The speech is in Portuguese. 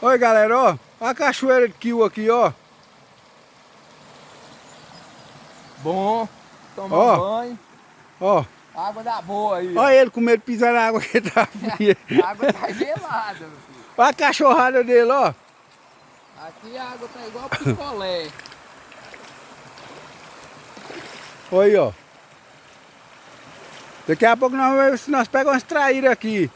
Oi, galera, ó. A cachoeira de Kiu aqui, ó. Bom, tomar um Ó, banho. ó. A água da boa aí, ó. Olha ele com medo de pisar na água que tá fria. A água tá gelada, meu filho. Olha a cachorrada dele, ó. Aqui a água tá igual picolé. Olha aí, ó. Daqui a pouco nós vamos ver se nós pegamos umas traíras aqui.